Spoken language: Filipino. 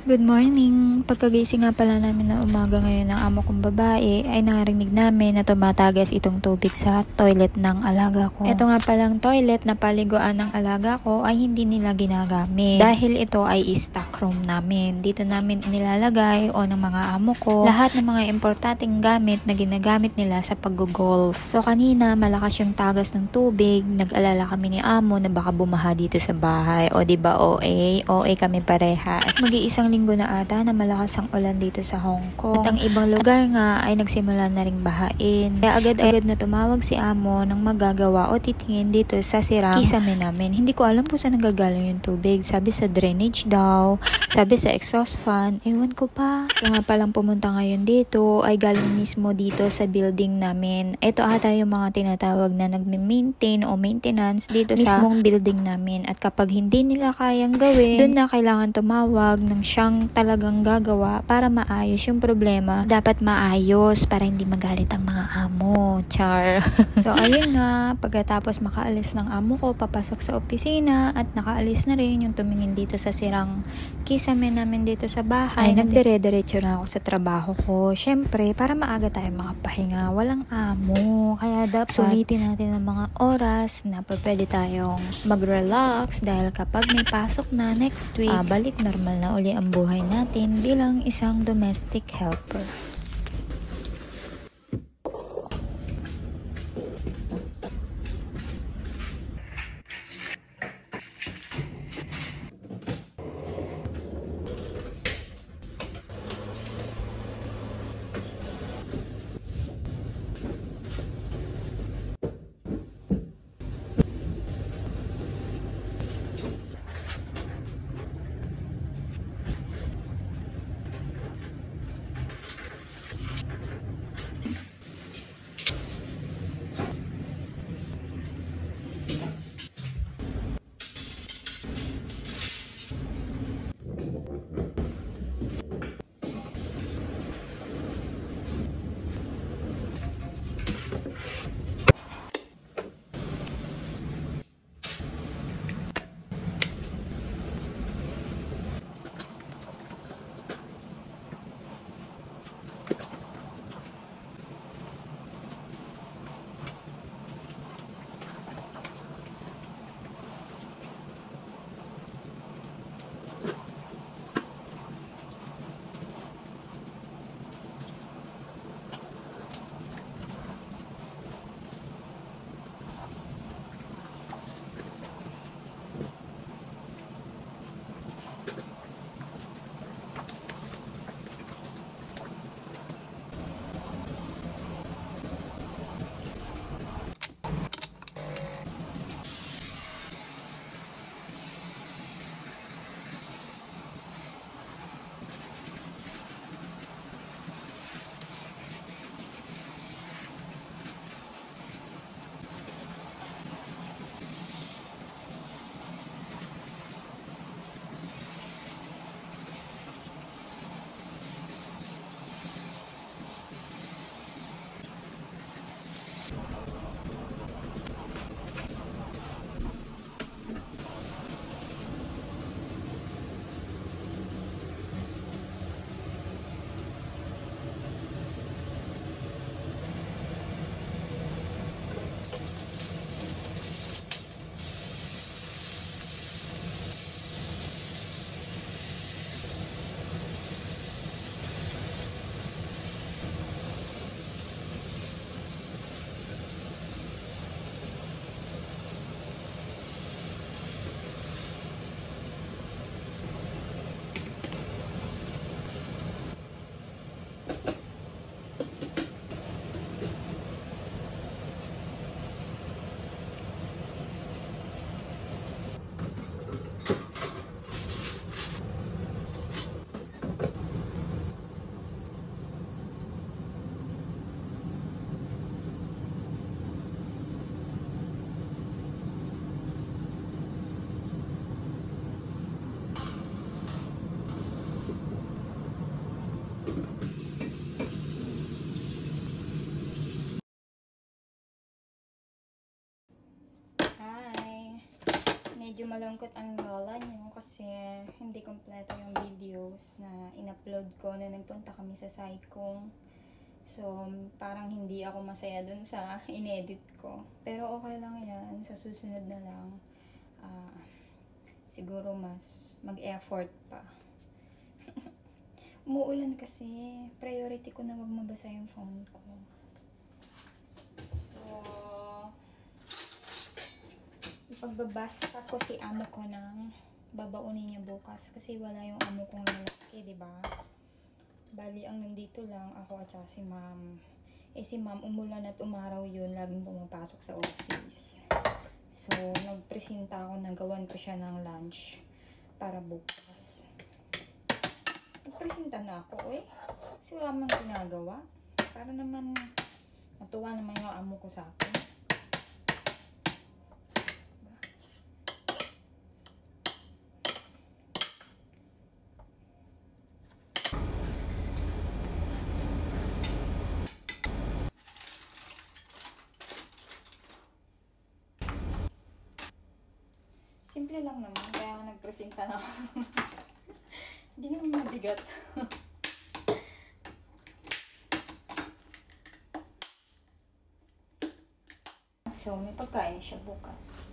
Good morning! Pagkagising nga pala namin na umaga ngayon ng amo kong babae ay narinig namin na tumatagas itong tubig sa toilet ng alaga ko. Ito nga palang toilet na paliguan ng alaga ko ay hindi nila ginagamit dahil ito ay stock room namin. Dito namin nilalagay o ng mga amo ko lahat ng mga importanteng gamit na ginagamit nila sa pag-golf. So kanina malakas yung tagas ng tubig, nag-alala kami ni amo na baka bumaha dito sa bahay. O diba OA kami parehas. Mag-iisang linggo na ata na malakas ang ulan dito sa Hong Kong. At ang ibang lugar nga ay nagsimula na ring bahain. Kaya agad-agad na tumawag si amo ng magagawa o titingin dito sa sirang kisame namin. Hindi ko alam kung saan nagagaling yung tubig. Sabi sa drainage daw, sabi sa exhaust fan, ewan ko pa. Kaya nga palang pumunta ngayon dito ay galing mismo dito sa building namin. Ito ata yung mga tinatawag na nagme-maintain o maintenance dito sa mismong building namin. At kapag hindi nila kayang gawin, doon na kailangan tumawag ng siyang talagang gagawa para maayos yung problema. Dapat maayos para hindi magalit ang mga amo. Char. So ayun nga, pagkatapos makaalis ng amo ko, papasok sa opisina at nakaalis na rin yung tumingin dito sa sirang kisame namin dito sa bahay. Ay, nagdire-diretso na ako sa trabaho ko. Syempre, para maaga tayo makapahinga, walang amo. Kaya dapat sulitin natin ang mga oras na pwede tayong mag-relax dahil kapag may pasok na next week, balik normal na uli ang buhay natin bilang isang domestic helper. medyo malungkot ang lola niyo kasi hindi kompleto yung videos na in-upload ko na nagpunta kami sa Saikong. So, parang hindi ako masaya dun sa inedit ko. Pero okay lang yan. Sa susunod na lang, siguro mas mag-effort pa. Umuulan kasi. Priority ko na wag mabasa yung phone ko. So, ipagbabasta ko si amo ko ng babaunin niya bukas. Kasi wala yung amo kong lalaki, diba? Bali, ang nandito lang ako at saka si ma'am. Si ma'am, umulan at umaraw yun. Laging pumapasok sa office. So, nagpresenta ako, nagawan ko siya ng lunch para bukas. Nagpresenta na ako, Kasi wala man ginagawa. Para naman, matuwa naman yung amo ko sa akin. Simple lang naman, kaya nagpresenta na ako. Hindi naman mabigat. So, may pagkain siya bukas.